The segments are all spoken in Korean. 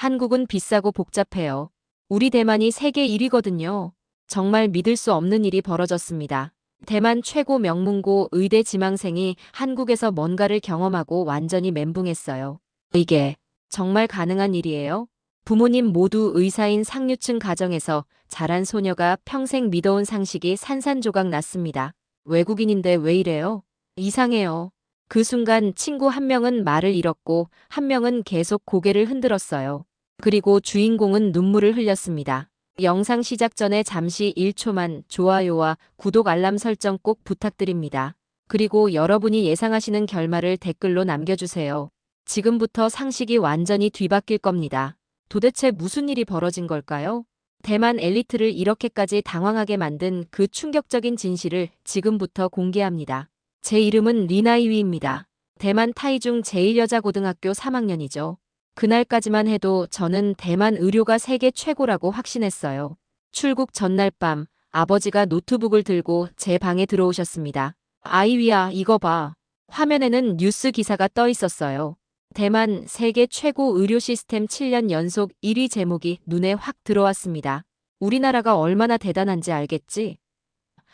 한국은 비싸고 복잡해요. 우리 대만이 세계 1위거든요. 정말 믿을 수 없는 일이 벌어졌습니다. 대만 최고 명문고 의대 지망생이 한국에서 뭔가를 경험하고 완전히 멘붕했어요. 이게 정말 가능한 일이에요? 부모님 모두 의사인 상류층 가정에서 자란 소녀가 평생 믿어온 상식이 산산조각 났습니다. 외국인인데 왜 이래요? 이상해요. 그 순간 친구 한 명은 말을 잃었고 한 명은 계속 고개를 흔들었어요. 그리고 주인공은 눈물을 흘렸습니다. 영상 시작 전에 잠시 1초만 좋아요와 구독 알람 설정 꼭 부탁드립니다. 그리고 여러분이 예상하시는 결말을 댓글로 남겨주세요. 지금부터 상식이 완전히 뒤바뀔 겁니다. 도대체 무슨 일이 벌어진 걸까요? 대만 엘리트를 이렇게까지 당황하게 만든 그 충격적인 진실을 지금부터 공개합니다. 제 이름은 리나이위입니다. 대만 타이중 제1여자고등학교 3학년이죠. 그날까지만 해도 저는 대만 의료가 세계 최고라고 확신했어요. 출국 전날 밤 아버지가 노트북을 들고 제 방에 들어오셨습니다. 아이위야, 이거 봐. 화면에는 뉴스 기사가 떠 있었어요. 대만 세계 최고 의료 시스템 7년 연속 1위 제목이 눈에 확 들어왔습니다. 우리나라가 얼마나 대단한지 알겠지?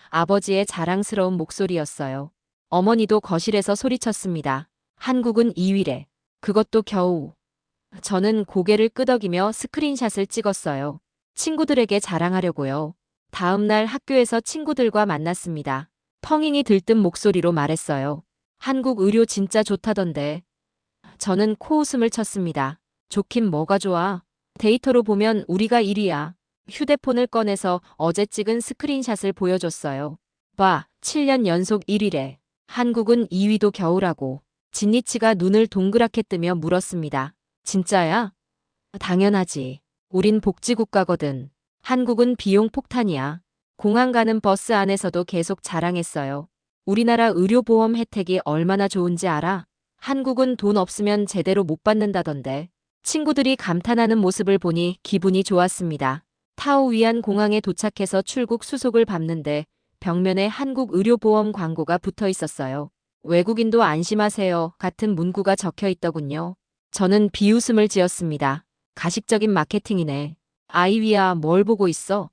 아버지의 자랑스러운 목소리였어요. 어머니도 거실에서 소리쳤습니다. 한국은 2위래. 그것도 겨우. 저는 고개를 끄덕이며 스크린샷을 찍었어요. 친구들에게 자랑하려고요. 다음 날 학교에서 친구들과 만났습니다. 펑잉이 들뜬 목소리로 말했어요. 한국 의료 진짜 좋다던데. 저는 코웃음을 쳤습니다. 좋긴 뭐가 좋아. 데이터로 보면 우리가 1위야. 휴대폰을 꺼내서 어제 찍은 스크린샷을 보여줬어요. 봐, 7년 연속 1위래. 한국은 2위도 겨우라고. 진니치가 눈을 동그랗게 뜨며 물었습니다. 진짜야? 당연하지. 우린 복지국가거든. 한국은 비용 폭탄이야. 공항 가는 버스 안에서도 계속 자랑했어요. 우리나라 의료보험 혜택이 얼마나 좋은지 알아? 한국은 돈 없으면 제대로 못 받는다던데. 친구들이 감탄하는 모습을 보니 기분이 좋았습니다. 타오위안 공항에 도착해서 출국 수속을 밟는데 벽면에 한국 의료보험 광고가 붙어 있었어요. 외국인도 안심하세요 같은 문구가 적혀 있더군요. 저는 비웃음을 지었습니다. 가식적인 마케팅이네. 아이위야, 뭘 보고 있어?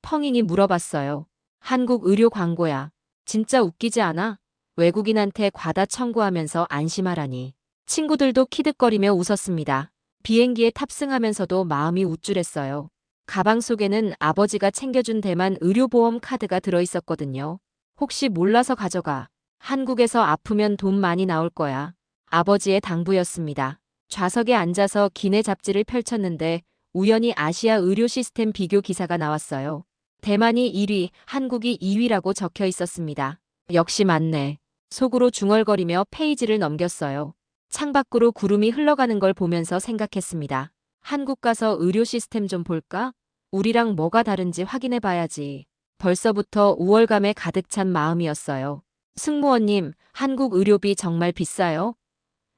펑잉이 물어봤어요. 한국 의료 광고야. 진짜 웃기지 않아? 외국인한테 과다 청구하면서 안심하라니. 친구들도 키득거리며 웃었습니다. 비행기에 탑승하면서도 마음이 우쭐했어요. 가방 속에는 아버지가 챙겨준 대만 의료보험 카드가 들어있었거든요. 혹시 몰라서 가져가. 한국에서 아프면 돈 많이 나올 거야. 아버지의 당부였습니다. 좌석에 앉아서 기내 잡지를 펼쳤는데 우연히 아시아 의료 시스템 비교 기사가 나왔어요. 대만이 1위, 한국이 2위라고 적혀 있었습니다. 역시 맞네. 속으로 중얼거리며 페이지를 넘겼어요. 창밖으로 구름이 흘러가는 걸 보면서 생각했습니다. 한국 가서 의료 시스템 좀 볼까? 우리랑 뭐가 다른지 확인해 봐야지. 벌써부터 우월감에 가득 찬 마음이었어요. 승무원님, 한국 의료비 정말 비싸요?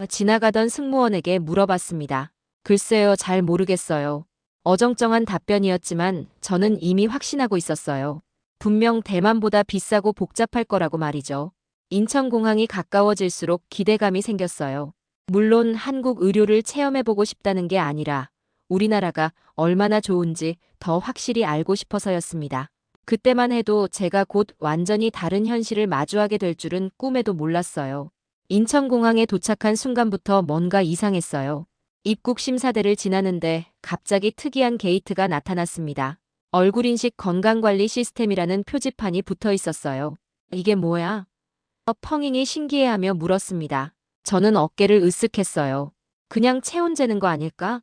지나가던 승무원에게 물어봤습니다. 글쎄요, 잘 모르겠어요. 어정쩡한 답변이었지만 저는 이미 확신하고 있었어요. 분명 대만보다 비싸고 복잡할 거라고 말이죠. 인천공항이 가까워질수록 기대감이 생겼어요. 물론 한국 의료를 체험해보고 싶다는 게 아니라 우리나라가 얼마나 좋은지 더 확실히 알고 싶어서였습니다. 그때만 해도 제가 곧 완전히 다른 현실을 마주하게 될 줄은 꿈에도 몰랐어요. 인천공항에 도착한 순간부터 뭔가 이상했어요. 입국 심사대를 지나는데 갑자기 특이한 게이트가 나타났습니다. 얼굴인식 건강관리 시스템이라는 표지판이 붙어 있었어요. 이게 뭐야? 펑잉이 신기해하며 물었습니다. 저는 어깨를 으쓱했어요. 그냥 체온 재는 거 아닐까?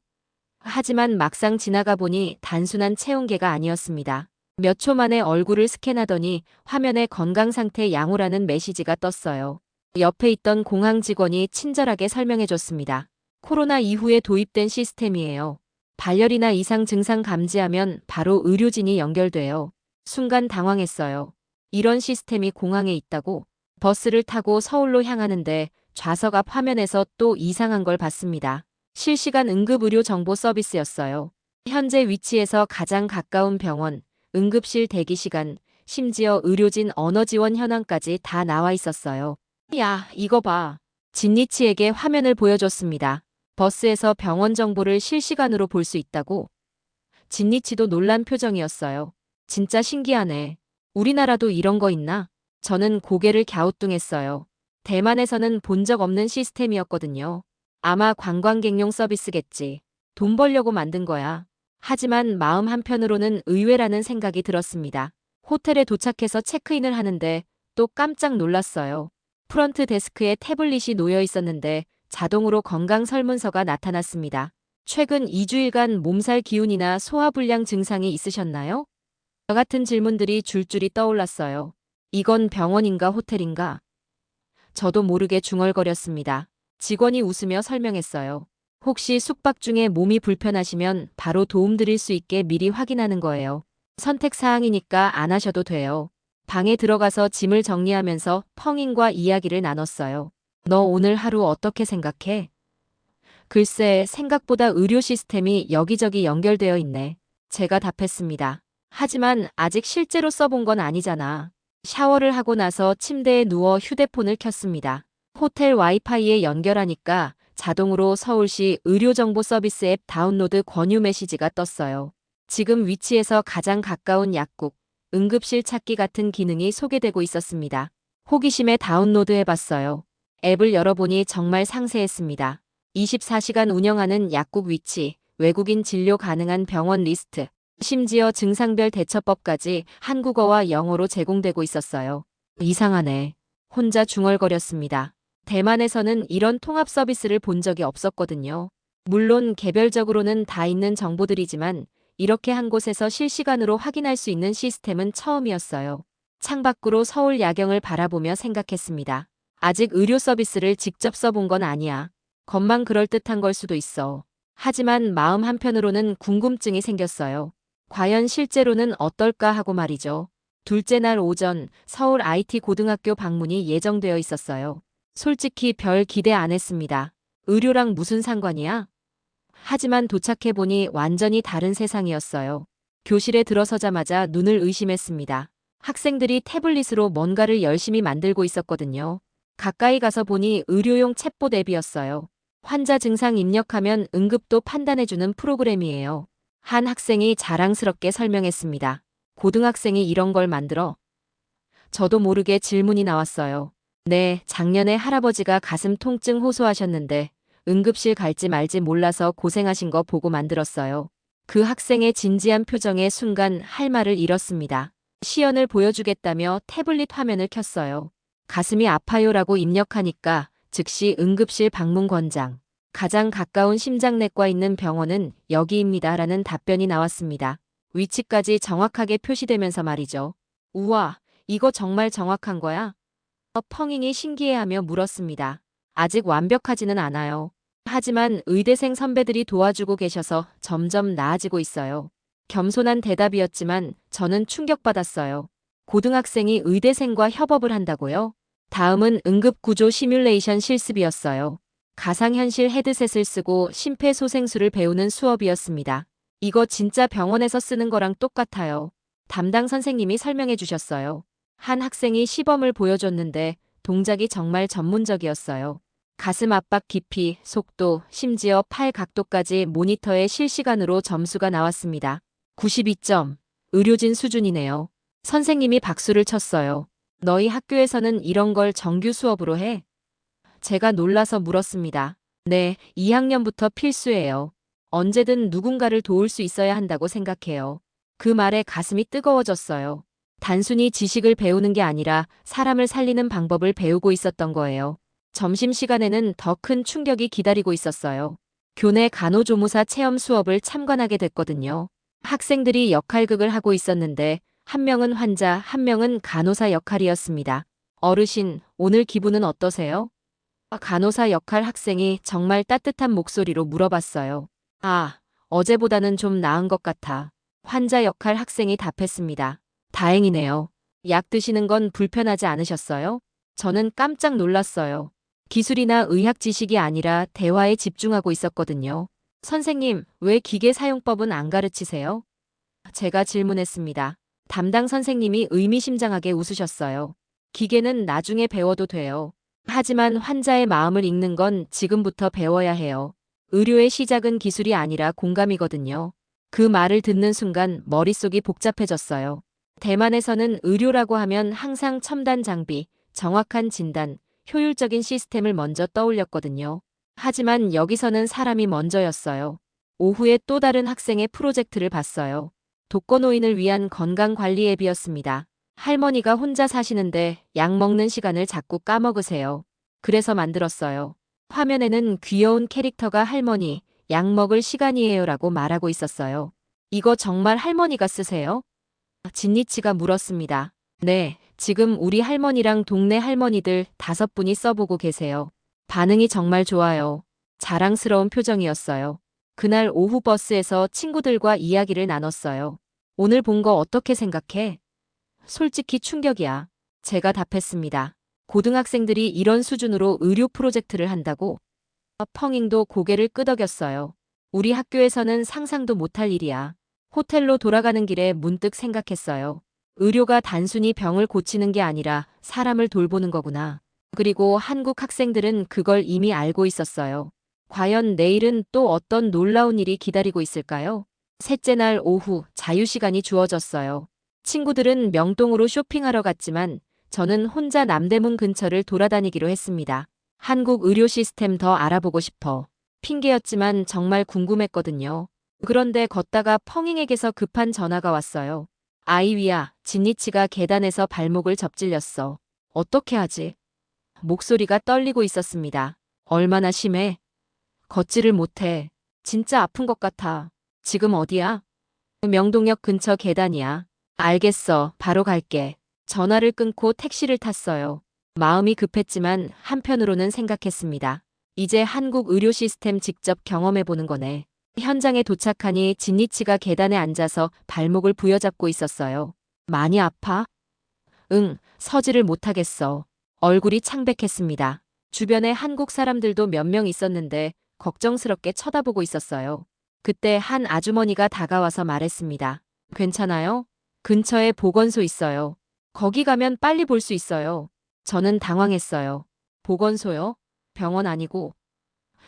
하지만 막상 지나가 보니 단순한 체온계가 아니었습니다. 몇 초 만에 얼굴을 스캔하더니 화면에 건강상태 양호라는 메시지가 떴어요. 옆에 있던 공항 직원이 친절하게 설명해줬습니다. 코로나 이후에 도입된 시스템이에요. 발열이나 이상 증상 감지하면 바로 의료진이 연결돼요. 순간 당황했어요. 이런 시스템이 공항에 있다고? 버스를 타고 서울로 향하는데 좌석 앞 화면에서 또 이상한 걸 봤습니다. 실시간 응급의료 정보 서비스였어요. 현재 위치에서 가장 가까운 병원, 응급실 대기시간, 심지어 의료진 언어 지원 현황까지 다 나와 있었어요. 야, 이거 봐. 진니치에게 화면을 보여줬습니다. 버스에서 병원 정보를 실시간으로 볼 수 있다고? 진리치도 놀란 표정이었어요. 진짜 신기하네. 우리나라도 이런 거 있나? 저는 고개를 갸우뚱했어요. 대만에서는 본 적 없는 시스템이었거든요. 아마 관광객용 서비스겠지. 돈 벌려고 만든 거야. 하지만 마음 한편으로는 의외라는 생각이 들었습니다. 호텔에 도착해서 체크인을 하는데 또 깜짝 놀랐어요. 프런트 데스크에 태블릿이 놓여 있었는데 자동으로 건강 설문서가 나타났습니다. 최근 2주일간 몸살 기운이나 소화불량 증상이 있으셨나요? 저 같은 질문들이 줄줄이 떠올랐어요. 이건 병원인가 호텔인가? 저도 모르게 중얼거렸습니다. 직원이 웃으며 설명했어요. 혹시 숙박 중에 몸이 불편하시면 바로 도움드릴 수 있게 미리 확인하는 거예요. 선택사항이니까 안 하셔도 돼요. 방에 들어가서 짐을 정리하면서 펑인과 이야기를 나눴어요. 너 오늘 하루 어떻게 생각해? 글쎄, 생각보다 의료 시스템이 여기저기 연결되어 있네. 제가 답했습니다. 하지만 아직 실제로 써본 건 아니잖아. 샤워를 하고 나서 침대에 누워 휴대폰을 켰습니다. 호텔 와이파이에 연결하니까 자동으로 서울시 의료정보 서비스 앱 다운로드 권유 메시지가 떴어요. 지금 위치에서 가장 가까운 약국, 응급실 찾기 같은 기능이 소개되고 있었습니다. 호기심에 다운로드 해봤어요. 앱을 열어보니 정말 상세했습니다. 24시간 운영하는 약국 위치, 외국인 진료 가능한 병원 리스트, 심지어 증상별 대처법까지 한국어와 영어로 제공되고 있었어요. 이상하네. 혼자 중얼거렸습니다. 대만에서는 이런 통합 서비스를 본 적이 없었거든요. 물론 개별적으로는 다 있는 정보들이지만 이렇게 한 곳에서 실시간으로 확인할 수 있는 시스템은 처음이었어요. 창밖으로 서울 야경을 바라보며 생각했습니다. 아직 의료 서비스를 직접 써본 건 아니야. 겉만 그럴듯한 걸 수도 있어. 하지만 마음 한편으로는 궁금증이 생겼어요. 과연 실제로는 어떨까 하고 말이죠. 둘째 날 오전 서울 IT 고등학교 방문이 예정되어 있었어요. 솔직히 별 기대 안 했습니다. 의료랑 무슨 상관이야? 하지만 도착해보니 완전히 다른 세상이었어요. 교실에 들어서자마자 눈을 의심했습니다. 학생들이 태블릿으로 뭔가를 열심히 만들고 있었거든요. 가까이 가서 보니 의료용 챗봇 앱이었어요. 환자 증상 입력하면 응급도 판단해주는 프로그램이에요. 한 학생이 자랑스럽게 설명했습니다. 고등학생이 이런 걸 만들어? 저도 모르게 질문이 나왔어요. 네, 작년에 할아버지가 가슴 통증 호소하셨는데 응급실 갈지 말지 몰라서 고생하신 거 보고 만들었어요. 그 학생의 진지한 표정에 순간 할 말을 잃었습니다. 시연을 보여주겠다며 태블릿 화면을 켰어요. 가슴이 아파요라고 입력하니까 즉시 응급실 방문 권장. 가장 가까운 심장내과 있는 병원은 여기입니다. 라는 답변이 나왔습니다. 위치까지 정확하게 표시되면서 말이죠. 우와, 이거 정말 정확한 거야? 펑잉이 신기해하며 물었습니다. 아직 완벽하지는 않아요. 하지만 의대생 선배들이 도와주고 계셔서 점점 나아지고 있어요. 겸손한 대답이었지만 저는 충격받았어요. 고등학생이 의대생과 협업을 한다고요? 다음은 응급구조 시뮬레이션 실습이었어요. 가상현실 헤드셋을 쓰고 심폐소생술을 배우는 수업이었습니다. 이거 진짜 병원에서 쓰는 거랑 똑같아요. 담당 선생님이 설명해 주셨어요. 한 학생이 시범을 보여줬는데 동작이 정말 전문적이었어요. 가슴 압박 깊이, 속도, 심지어 팔 각도까지 모니터에 실시간으로 점수가 나왔습니다. 92점. 의료진 수준이네요. 선생님이 박수를 쳤어요. 너희 학교에서는 이런 걸 정규 수업으로 해? 제가 놀라서 물었습니다. 네, 2학년부터 필수예요. 언제든 누군가를 도울 수 있어야 한다고 생각해요. 그 말에 가슴이 뜨거워졌어요. 단순히 지식을 배우는 게 아니라 사람을 살리는 방법을 배우고 있었던 거예요. 점심시간에는 더 큰 충격이 기다리고 있었어요. 교내 간호조무사 체험 수업을 참관하게 됐거든요. 학생들이 역할극을 하고 있었는데 한 명은 환자, 한 명은 간호사 역할이었습니다. 어르신, 오늘 기분은 어떠세요? 간호사 역할 학생이 정말 따뜻한 목소리로 물어봤어요. 아, 어제보다는 좀 나은 것 같아. 환자 역할 학생이 답했습니다. 다행이네요. 약 드시는 건 불편하지 않으셨어요? 저는 깜짝 놀랐어요. 기술이나 의학 지식이 아니라 대화에 집중하고 있었거든요. 선생님, 왜 기계 사용법은 안 가르치세요? 제가 질문했습니다. 담당 선생님이 의미심장하게 웃으셨어요. 기계는 나중에 배워도 돼요. 하지만 환자의 마음을 읽는 건 지금부터 배워야 해요. 의료의 시작은 기술이 아니라 공감이거든요. 그 말을 듣는 순간 머릿속이 복잡해졌어요. 대만에서는 의료라고 하면 항상 첨단 장비, 정확한 진단, 효율적인 시스템을 먼저 떠올렸거든요. 하지만 여기서는 사람이 먼저였어요. 오후에 또 다른 학생의 프로젝트를 봤어요. 독거노인을 위한 건강관리 앱이었습니다. 할머니가 혼자 사시는데 약 먹는 시간을 자꾸 까먹으세요. 그래서 만들었어요. 화면에는 귀여운 캐릭터가 할머니, 약 먹을 시간이에요라고 말하고 있었어요. 이거 정말 할머니가 쓰세요? 진니치가 물었습니다. 네, 지금 우리 할머니랑 동네 할머니들 5분이 써보고 계세요. 반응이 정말 좋아요. 자랑스러운 표정이었어요. 그날 오후 버스에서 친구들과 이야기를 나눴어요. 오늘 본 거 어떻게 생각해? 솔직히 충격이야. 제가 답했습니다. 고등학생들이 이런 수준으로 의료 프로젝트를 한다고? 펑잉도 고개를 끄덕였어요. 우리 학교에서는 상상도 못할 일이야. 호텔로 돌아가는 길에 문득 생각했어요. 의료가 단순히 병을 고치는 게 아니라 사람을 돌보는 거구나. 그리고 한국 학생들은 그걸 이미 알고 있었어요. 과연 내일은 또 어떤 놀라운 일이 기다리고 있을까요? 셋째 날 오후 자유시간이 주어졌어요. 친구들은 명동으로 쇼핑하러 갔지만 저는 혼자 남대문 근처를 돌아다니기로 했습니다. 한국 의료 시스템 더 알아보고 싶어. 핑계였지만 정말 궁금했거든요. 그런데 걷다가 펑잉에게서 급한 전화가 왔어요. 아이위야, 진니치가 계단에서 발목을 접질렸어. 어떻게 하지? 목소리가 떨리고 있었습니다. 얼마나 심해? 걷지를 못해. 진짜 아픈 것 같아. 지금 어디야? 명동역 근처 계단이야. 알겠어. 바로 갈게. 전화를 끊고 택시를 탔어요. 마음이 급했지만 한편으로는 생각했습니다. 이제 한국 의료 시스템 직접 경험해보는 거네. 현장에 도착하니 진니치가 계단에 앉아서 발목을 부여잡고 있었어요. 많이 아파? 응, 서지를 못하겠어. 얼굴이 창백했습니다. 주변에 한국 사람들도 몇 명 있었는데 걱정스럽게 쳐다보고 있었어요. 그때 한 아주머니가 다가와서 말했습니다. 괜찮아요? 근처에 보건소 있어요. 거기 가면 빨리 볼 수 있어요. 저는 당황했어요. 보건소요? 병원 아니고.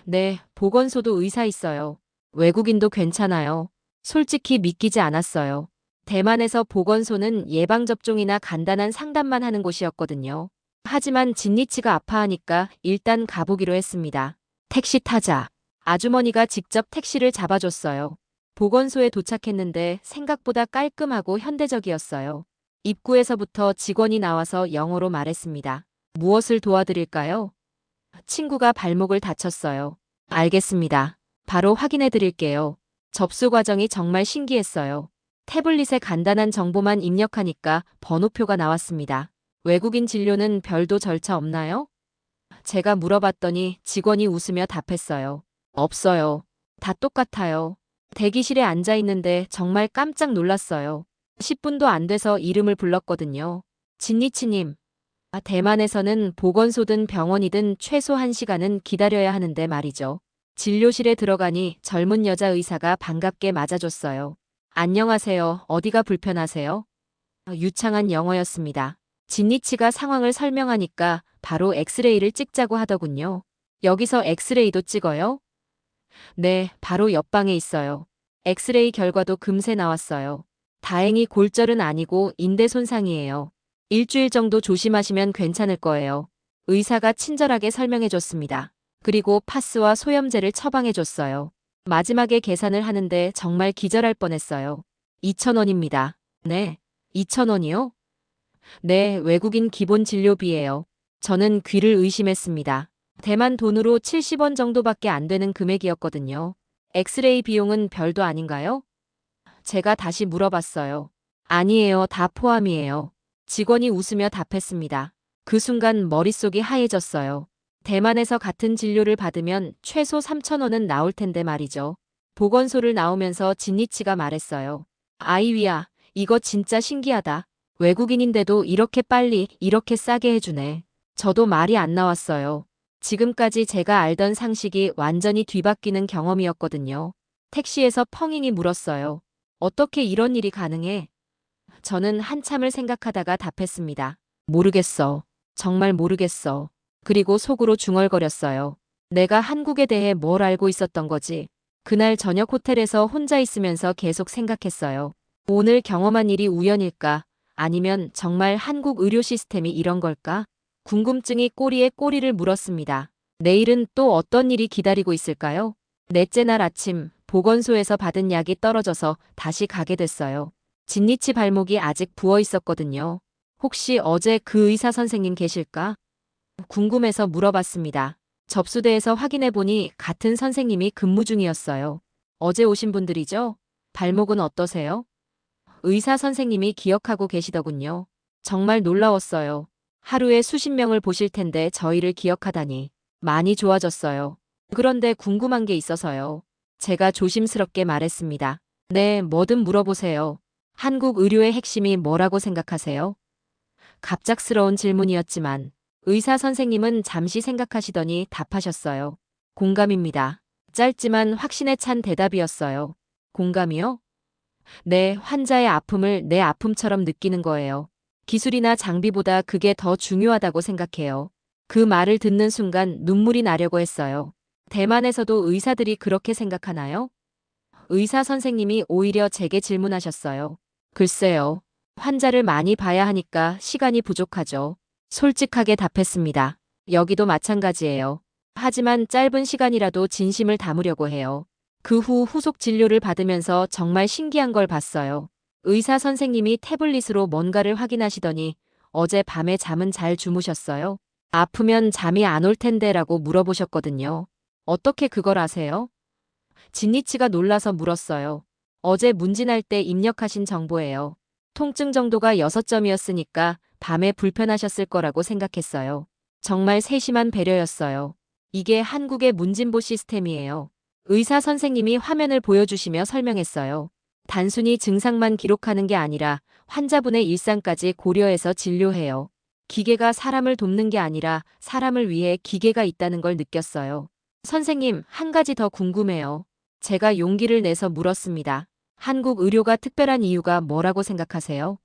네, 보건소도 의사 있어요. 외국인도 괜찮아요. 솔직히 믿기지 않았어요. 대만에서 보건소는 예방접종이나 간단한 상담만 하는 곳이었거든요. 하지만 진니치가 아파하니까 일단 가보기로 했습니다. 택시 타자. 아주머니가 직접 택시를 잡아줬어요. 보건소에 도착했는데 생각보다 깔끔하고 현대적이었어요. 입구에서부터 직원이 나와서 영어로 말했습니다. 무엇을 도와드릴까요? 친구가 발목을 다쳤어요. 알겠습니다. 바로 확인해 드릴게요. 접수 과정이 정말 신기했어요. 태블릿에 간단한 정보만 입력하니까 번호표가 나왔습니다. 외국인 진료는 별도 절차 없나요? 제가 물어봤더니 직원이 웃으며 답했어요. 없어요. 다 똑같아요. 대기실에 앉아 있는데 정말 깜짝 놀랐어요. 10분도 안 돼서 이름을 불렀거든요. 진니치님. 대만에서는 보건소든 병원이든 최소 1시간은 기다려야 하는데 말이죠. 진료실에 들어가니 젊은 여자 의사가 반갑게 맞아줬어요. 안녕하세요. 어디가 불편하세요? 유창한 영어였습니다. 진니치가 상황을 설명하니까 바로 엑스레이를 찍자고 하더군요. 여기서 엑스레이도 찍어요? 네, 바로 옆방에 있어요. 엑스레이 결과도 금세 나왔어요. 다행히 골절은 아니고 인대 손상이에요. 일주일 정도 조심하시면 괜찮을 거예요. 의사가 친절하게 설명해줬습니다. 그리고 파스와 소염제를 처방해줬어요. 마지막에 계산을 하는데 정말 기절할 뻔했어요. 2,000원입니다. 네, 2,000원이요? 네, 외국인 기본 진료비예요. 저는 귀를 의심했습니다. 대만 돈으로 70원 정도밖에 안 되는 금액이었거든요. 엑스레이 비용은 별도 아닌가요? 제가 다시 물어봤어요. 아니에요, 다 포함이에요. 직원이 웃으며 답했습니다. 그 순간 머릿속이 하얘졌어요. 대만에서 같은 진료를 받으면 최소 3,000원은 나올 텐데 말이죠. 보건소를 나오면서 진니치가 말했어요. 아이위야, 이거 진짜 신기하다. 외국인인데도 이렇게 빨리, 이렇게 싸게 해주네. 저도 말이 안 나왔어요. 지금까지 제가 알던 상식이 완전히 뒤바뀌는 경험이었거든요. 택시에서 펑잉이 물었어요. 어떻게 이런 일이 가능해? 저는 한참을 생각하다가 답했습니다. 모르겠어. 정말 모르겠어. 그리고 속으로 중얼거렸어요. 내가 한국에 대해 뭘 알고 있었던 거지? 그날 저녁 호텔에서 혼자 있으면서 계속 생각했어요. 오늘 경험한 일이 우연일까? 아니면 정말 한국 의료 시스템이 이런 걸까? 궁금증이 꼬리에 꼬리를 물었습니다. 내일은 또 어떤 일이 기다리고 있을까요? 넷째 날 아침, 보건소에서 받은 약이 떨어져서 다시 가게 됐어요. 진니치 발목이 아직 부어 있었거든요. 혹시 어제 그 의사 선생님 계실까? 궁금해서 물어봤습니다. 접수대에서 확인해 보니 같은 선생님이 근무 중이었어요. 어제 오신 분들이죠? 발목은 어떠세요? 의사 선생님이 기억하고 계시더군요. 정말 놀라웠어요. 하루에 수십 명을 보실 텐데 저희를 기억하다니. 많이 좋아졌어요. 그런데 궁금한 게 있어서요. 제가 조심스럽게 말했습니다. 네, 뭐든 물어보세요. 한국 의료의 핵심이 뭐라고 생각하세요? 갑작스러운 질문이었지만 의사 선생님은 잠시 생각하시더니 답하셨어요. 공감입니다. 짧지만 확신에 찬 대답이었어요. 공감이요? 네, 환자의 아픔을 내 아픔처럼 느끼는 거예요. 기술이나 장비보다 그게 더 중요하다고 생각해요. 그 말을 듣는 순간 눈물이 나려고 했어요. 대만에서도 의사들이 그렇게 생각하나요? 의사 선생님이 오히려 제게 질문하셨어요. 글쎄요. 환자를 많이 봐야 하니까 시간이 부족하죠. 솔직하게 답했습니다. 여기도 마찬가지예요. 하지만 짧은 시간이라도 진심을 담으려고 해요. 그 후 후속 진료를 받으면서 정말 신기한 걸 봤어요. 의사 선생님이 태블릿으로 뭔가를 확인하시더니 어제 밤에 잠은 잘 주무셨어요? 아프면 잠이 안 올 텐데라고 물어보셨거든요. 어떻게 그걸 아세요? 진니치가 놀라서 물었어요. 어제 문진할 때 입력하신 정보예요. 통증 정도가 6점이었으니까 밤에 불편하셨을 거라고 생각했어요. 정말 세심한 배려였어요. 이게 한국의 문진보 시스템이에요. 의사 선생님이 화면을 보여주시며 설명했어요. 단순히 증상만 기록하는 게 아니라 환자분의 일상까지 고려해서 진료해요. 기계가 사람을 돕는 게 아니라 사람을 위해 기계가 있다는 걸 느꼈어요. 선생님, 한 가지 더 궁금해요. 제가 용기를 내서 물었습니다. 한국 의료가 특별한 이유가 뭐라고 생각하세요?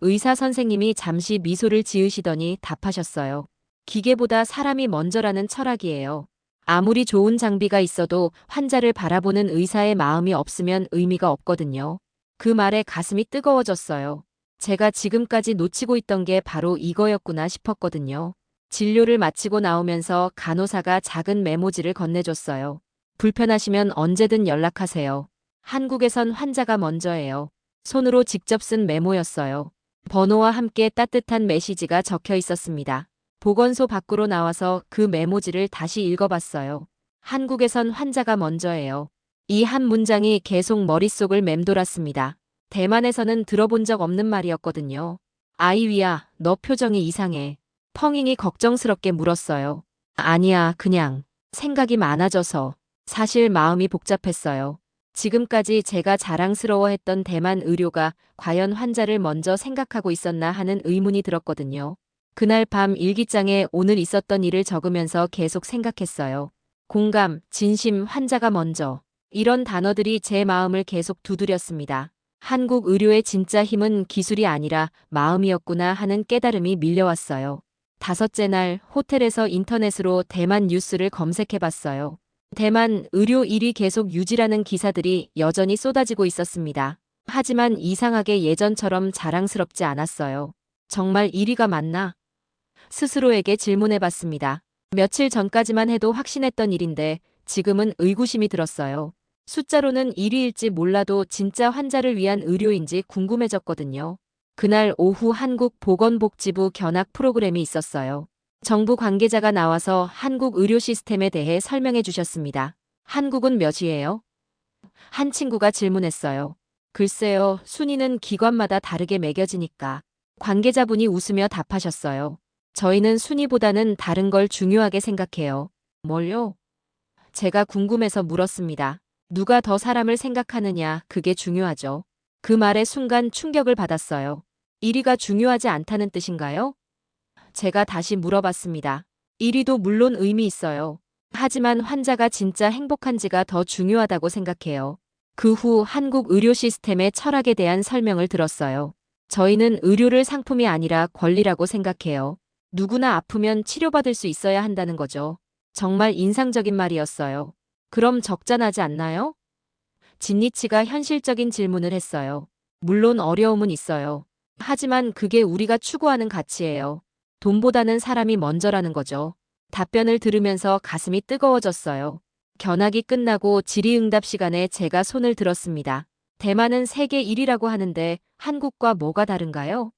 의사 선생님이 잠시 미소를 지으시더니 답하셨어요. 기계보다 사람이 먼저라는 철학이에요. 아무리 좋은 장비가 있어도 환자를 바라보는 의사의 마음이 없으면 의미가 없거든요. 그 말에 가슴이 뜨거워졌어요. 제가 지금까지 놓치고 있던 게 바로 이거였구나 싶었거든요. 진료를 마치고 나오면서 간호사가 작은 메모지를 건네줬어요. 불편하시면 언제든 연락하세요. 한국에선 환자가 먼저예요. 손으로 직접 쓴 메모였어요. 번호와 함께 따뜻한 메시지가 적혀 있었습니다. 보건소 밖으로 나와서 그 메모지를 다시 읽어봤어요. 한국에선 환자가 먼저예요. 이 한 문장이 계속 머릿속을 맴돌았습니다. 대만에서는 들어본 적 없는 말이었거든요. 아이위야, 너 표정이 이상해. 펑잉이 걱정스럽게 물었어요. 아니야, 그냥 생각이 많아져서. 사실 마음이 복잡했어요. 지금까지 제가 자랑스러워했던 대만 의료가 과연 환자를 먼저 생각하고 있었나 하는 의문이 들었거든요. 그날 밤 일기장에 오늘 있었던 일을 적으면서 계속 생각했어요. 공감, 진심, 환자가 먼저. 이런 단어들이 제 마음을 계속 두드렸습니다. 한국 의료의 진짜 힘은 기술이 아니라 마음이었구나 하는 깨달음이 밀려왔어요. 다섯째 날 호텔에서 인터넷으로 대만 뉴스를 검색해봤어요. 대만 의료 1위 계속 유지라는 기사들이 여전히 쏟아지고 있었습니다. 하지만 이상하게 예전처럼 자랑스럽지 않았어요. 정말 1위가 맞나? 스스로에게 질문해봤습니다. 며칠 전까지만 해도 확신했던 일인데 지금은 의구심이 들었어요. 숫자로는 1위일지 몰라도 진짜 환자를 위한 의료인지 궁금해졌거든요. 그날 오후 한국보건복지부 견학 프로그램이 있었어요. 정부 관계자가 나와서 한국 의료 시스템에 대해 설명해 주셨습니다. 한국은 몇이에요? 한 친구가 질문했어요. 글쎄요, 순위는 기관마다 다르게 매겨지니까. 관계자분이 웃으며 답하셨어요. 저희는 순위보다는 다른 걸 중요하게 생각해요. 뭘요? 제가 궁금해서 물었습니다. 누가 더 사람을 생각하느냐, 그게 중요하죠. 그 말에 순간 충격을 받았어요. 1위가 중요하지 않다는 뜻인가요? 제가 다시 물어봤습니다. 1위도 물론 의미 있어요. 하지만 환자가 진짜 행복한지가 더 중요하다고 생각해요. 그 후 한국 의료 시스템의 철학에 대한 설명을 들었어요. 저희는 의료를 상품이 아니라 권리라고 생각해요. 누구나 아프면 치료받을 수 있어야 한다는 거죠. 정말 인상적인 말이었어요. 그럼 적자나지 않나요? 진니치가 현실적인 질문을 했어요. 물론 어려움은 있어요. 하지만 그게 우리가 추구하는 가치예요. 돈보다는 사람이 먼저라는 거죠. 답변을 들으면서 가슴이 뜨거워졌어요. 견학이 끝나고 질의응답 시간에 제가 손을 들었습니다. 대만은 세계 1위라고 하는데 한국과 뭐가 다른가요?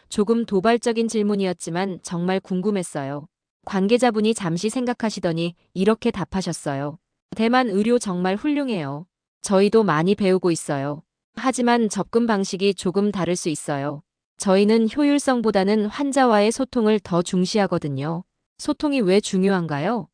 조금 도발적인 질문이었지만 정말 궁금했어요. 관계자분이 잠시 생각하시더니 이렇게 답하셨어요. 대만 의료 정말 훌륭해요. 저희도 많이 배우고 있어요. 하지만 접근 방식이 조금 다를 수 있어요. 저희는 효율성보다는 환자와의 소통을 더 중시하거든요. 소통이 왜 중요한가요?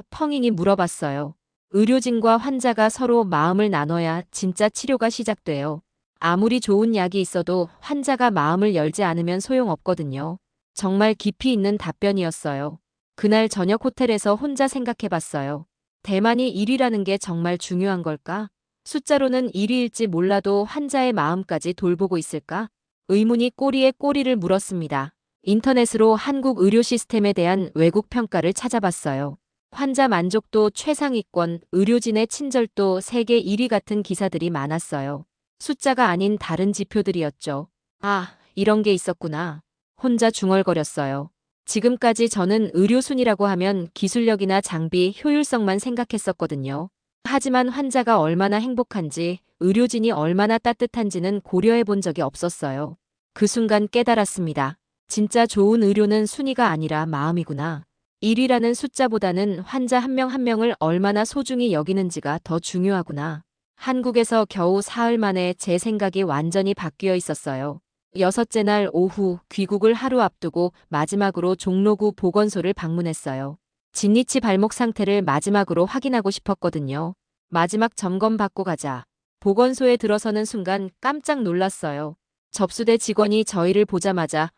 펑잉이 물어봤어요. 의료진과 환자가 서로 마음을 나눠야 진짜 치료가 시작돼요. 아무리 좋은 약이 있어도 환자가 마음을 열지 않으면 소용없거든요. 정말 깊이 있는 답변이었어요. 그날 저녁 호텔에서 혼자 생각해봤어요. 대만이 1위라는 게 정말 중요한 걸까? 숫자로는 1위일지 몰라도 환자의 마음까지 돌보고 있을까? 의문이 꼬리에 꼬리를 물었습니다. 인터넷으로 한국 의료 시스템에 대한 외국 평가를 찾아봤어요. 환자 만족도 최상위권, 의료진의 친절도 세계 1위 같은 기사들이 많았어요. 숫자가 아닌 다른 지표들이었죠. 아, 이런 게 있었구나. 혼자 중얼거렸어요. 지금까지 저는 의료순이라고 하면 기술력이나 장비, 효율성만 생각했었거든요. 하지만 환자가 얼마나 행복한지, 의료진이 얼마나 따뜻한지는 고려해 본 적이 없었어요. 그 순간 깨달았습니다. 진짜 좋은 의료는 순위가 아니라 마음이구나. 1위라는 숫자보다는 환자 한 명 한 명을 얼마나 소중히 여기는지가 더 중요하구나. 한국에서 겨우 사흘 만에 제 생각이 완전히 바뀌어 있었어요. 여섯째 날 오후 귀국을 하루 앞두고 마지막으로 종로구 보건소를 방문했어요. 진니치 발목 상태를 마지막으로 확인하고 싶었거든요. 마지막 점검 받고 가자. 보건소에 들어서는 순간 깜짝 놀랐어요. 접수대 직원이 저희를 보자마자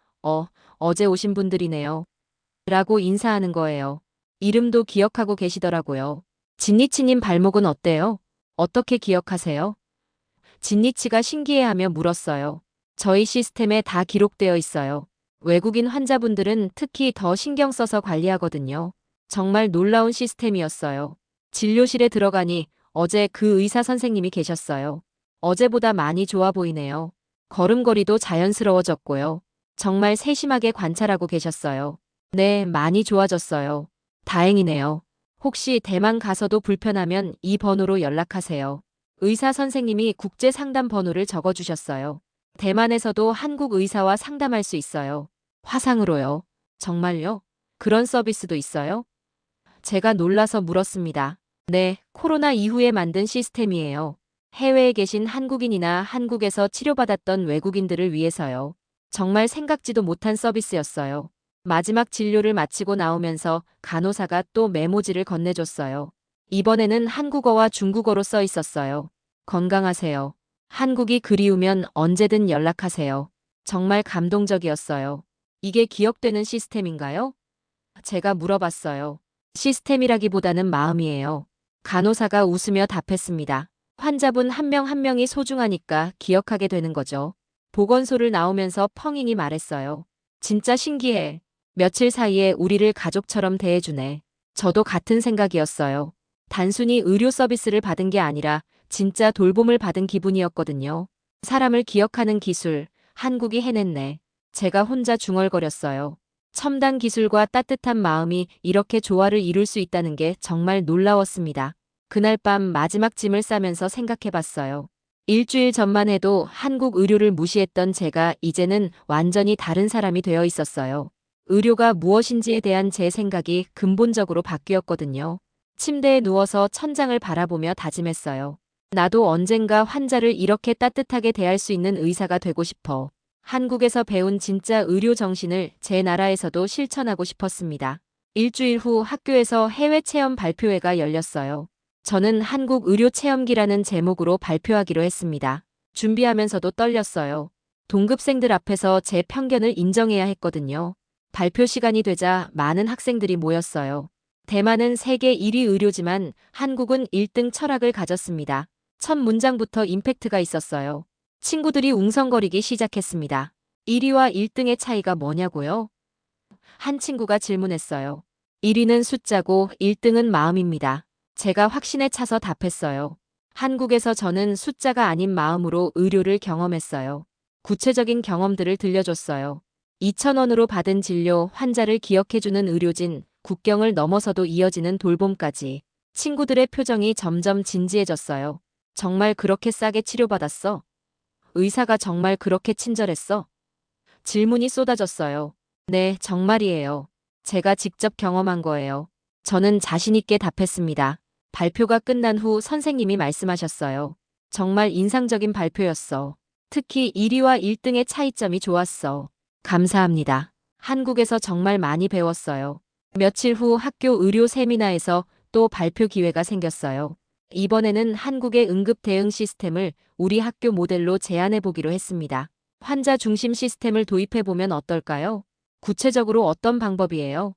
어제 오신 분들이네요. 라고 인사하는 거예요. 이름도 기억하고 계시더라고요. 진니치님 발목은 어때요? 어떻게 기억하세요? 진니치가 신기해하며 물었어요. 저희 시스템에 다 기록되어 있어요. 외국인 환자분들은 특히 더 신경 써서 관리하거든요. 정말 놀라운 시스템이었어요. 진료실에 들어가니 어제 그 의사 선생님이 계셨어요. 어제보다 많이 좋아 보이네요. 걸음걸이도 자연스러워졌고요. 정말 세심하게 관찰하고 계셨어요. 네, 많이 좋아졌어요. 다행이네요. 혹시 대만 가서도 불편하면 이 번호로 연락하세요. 의사 선생님이 국제 상담 번호를 적어주셨어요. 대만에서도 한국 의사와 상담할 수 있어요. 화상으로요. 정말요? 그런 서비스도 있어요? 제가 놀라서 물었습니다. 네, 코로나 이후에 만든 시스템이에요. 해외에 계신 한국인이나 한국에서 치료받았던 외국인들을 위해서요. 정말 생각지도 못한 서비스였어요. 마지막 진료를 마치고 나오면서 간호사가 또 메모지를 건네줬어요. 이번에는 한국어와 중국어로 써 있었어요. 건강하세요. 한국이 그리우면 언제든 연락하세요. 정말 감동적이었어요. 이게 기억되는 시스템인가요? 제가 물어봤어요. 시스템이라기보다는 마음이에요. 간호사가 웃으며 답했습니다. 환자분 한 명 한 명이 소중하니까 기억하게 되는 거죠. 보건소를 나오면서 펑잉이 말했어요. 진짜 신기해. 며칠 사이에 우리를 가족처럼 대해주네. 저도 같은 생각이었어요. 단순히 의료 서비스를 받은 게 아니라 진짜 돌봄을 받은 기분이었거든요. 사람을 기억하는 기술, 한국이 해냈네. 제가 혼자 중얼거렸어요. 첨단 기술과 따뜻한 마음이 이렇게 조화를 이룰 수 있다는 게 정말 놀라웠습니다. 그날 밤 마지막 짐을 싸면서 생각해봤어요. 일주일 전만 해도 한국 의료를 무시했던 제가 이제는 완전히 다른 사람이 되어 있었어요. 의료가 무엇인지에 대한 제 생각이 근본적으로 바뀌었거든요. 침대에 누워서 천장을 바라보며 다짐했어요. 나도 언젠가 환자를 이렇게 따뜻하게 대할 수 있는 의사가 되고 싶어. 한국에서 배운 진짜 의료 정신을 제 나라에서도 실천하고 싶었습니다. 일주일 후 학교에서 해외 체험 발표회가 열렸어요. 저는 한국 의료 체험기라는 제목으로 발표하기로 했습니다. 준비하면서도 떨렸어요. 동급생들 앞에서 제 편견을 인정해야 했거든요. 발표 시간이 되자 많은 학생들이 모였어요. 대만은 세계 1위 의료지만 한국은 1등 철학을 가졌습니다. 첫 문장부터 임팩트가 있었어요. 친구들이 웅성거리기 시작했습니다. 1위와 1등의 차이가 뭐냐고요? 한 친구가 질문했어요. 1위는 숫자고 1등은 마음입니다. 제가 확신에 차서 답했어요. 한국에서 저는 숫자가 아닌 마음으로 의료를 경험했어요. 구체적인 경험들을 들려줬어요. 2,000원으로 받은 진료, 환자를 기억해주는 의료진, 국경을 넘어서도 이어지는 돌봄까지. 친구들의 표정이 점점 진지해졌어요. 정말 그렇게 싸게 치료받았어? 의사가 정말 그렇게 친절했어? 질문이 쏟아졌어요. 네, 정말이에요. 제가 직접 경험한 거예요. 저는 자신있게 답했습니다. 발표가 끝난 후 선생님이 말씀하셨어요. 정말 인상적인 발표였어. 특히 1위와 1등의 차이점이 좋았어. 감사합니다. 한국에서 정말 많이 배웠어요. 며칠 후 학교 의료 세미나에서 또 발표 기회가 생겼어요. 이번에는 한국의 응급 대응 시스템을 우리 학교 모델로 제안해 보기로 했습니다. 환자 중심 시스템을 도입해 보면 어떨까요? 구체적으로 어떤 방법이에요?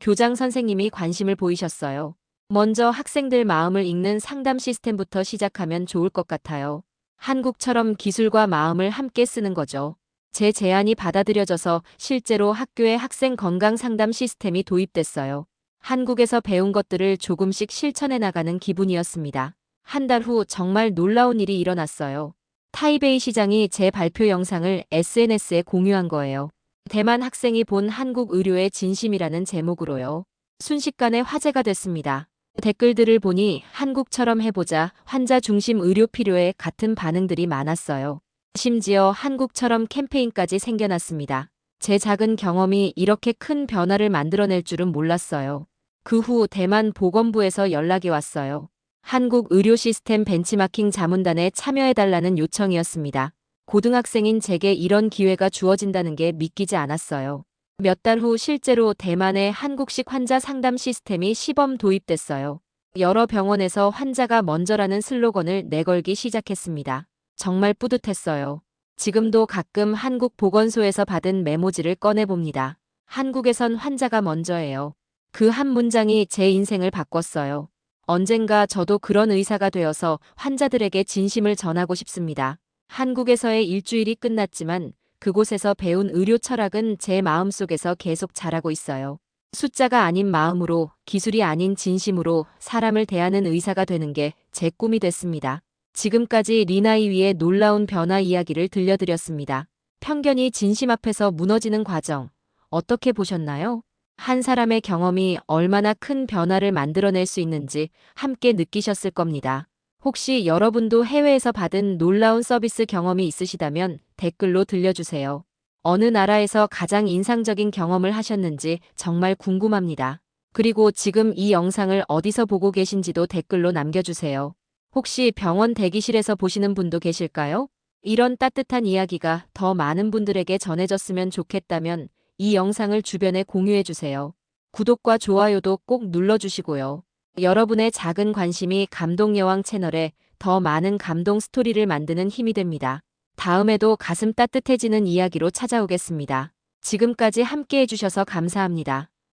교장 선생님이 관심을 보이셨어요. 먼저 학생들 마음을 읽는 상담 시스템부터 시작하면 좋을 것 같아요. 한국처럼 기술과 마음을 함께 쓰는 거죠. 제 제안이 받아들여져서 실제로 학교에 학생 건강 상담 시스템이 도입됐어요. 한국에서 배운 것들을 조금씩 실천해 나가는 기분이었습니다. 한 달 후 정말 놀라운 일이 일어났어요. 타이베이 시장이 제 발표 영상을 SNS에 공유한 거예요. 대만 학생이 본 한국 의료의 진심이라는 제목으로요. 순식간에 화제가 됐습니다. 댓글들을 보니 한국처럼 해보자, 환자 중심 의료 필요해 같은 반응들이 많았어요. 심지어 한국처럼 캠페인까지 생겨났습니다. 제 작은 경험이 이렇게 큰 변화를 만들어낼 줄은 몰랐어요. 그 후 대만 보건부에서 연락이 왔어요. 한국 의료 시스템 벤치마킹 자문단에 참여해달라는 요청이었습니다. 고등학생인 제게 이런 기회가 주어진다는 게 믿기지 않았어요. 몇 달 후 실제로 대만의 한국식 환자 상담 시스템이 시범 도입됐어요. 여러 병원에서 환자가 먼저라는 슬로건을 내걸기 시작했습니다. 정말 뿌듯했어요. 지금도 가끔 한국 보건소에서 받은 메모지를 꺼내봅니다. 한국에선 환자가 먼저예요. 그 한 문장이 제 인생을 바꿨어요. 언젠가 저도 그런 의사가 되어서 환자들에게 진심을 전하고 싶습니다. 한국에서의 일주일이 끝났지만 그곳에서 배운 의료 철학은 제 마음속에서 계속 자라고 있어요. 숫자가 아닌 마음으로, 기술이 아닌 진심으로 사람을 대하는 의사가 되는 게 제 꿈이 됐습니다. 지금까지 리나이 위의 놀라운 변화 이야기를 들려드렸습니다. 편견이 진심 앞에서 무너지는 과정, 어떻게 보셨나요? 한 사람의 경험이 얼마나 큰 변화를 만들어낼 수 있는지 함께 느끼셨을 겁니다. 혹시 여러분도 해외에서 받은 놀라운 서비스 경험이 있으시다면 댓글로 들려주세요. 어느 나라에서 가장 인상적인 경험을 하셨는지 정말 궁금합니다. 그리고 지금 이 영상을 어디서 보고 계신지도 댓글로 남겨주세요. 혹시 병원 대기실에서 보시는 분도 계실까요? 이런 따뜻한 이야기가 더 많은 분들에게 전해졌으면 좋겠다면 이 영상을 주변에 공유해주세요. 구독과 좋아요도 꼭 눌러주시고요. 여러분의 작은 관심이 감동여왕 채널에 더 많은 감동 스토리를 만드는 힘이 됩니다. 다음에도 가슴 따뜻해지는 이야기로 찾아오겠습니다. 지금까지 함께 해주셔서 감사합니다.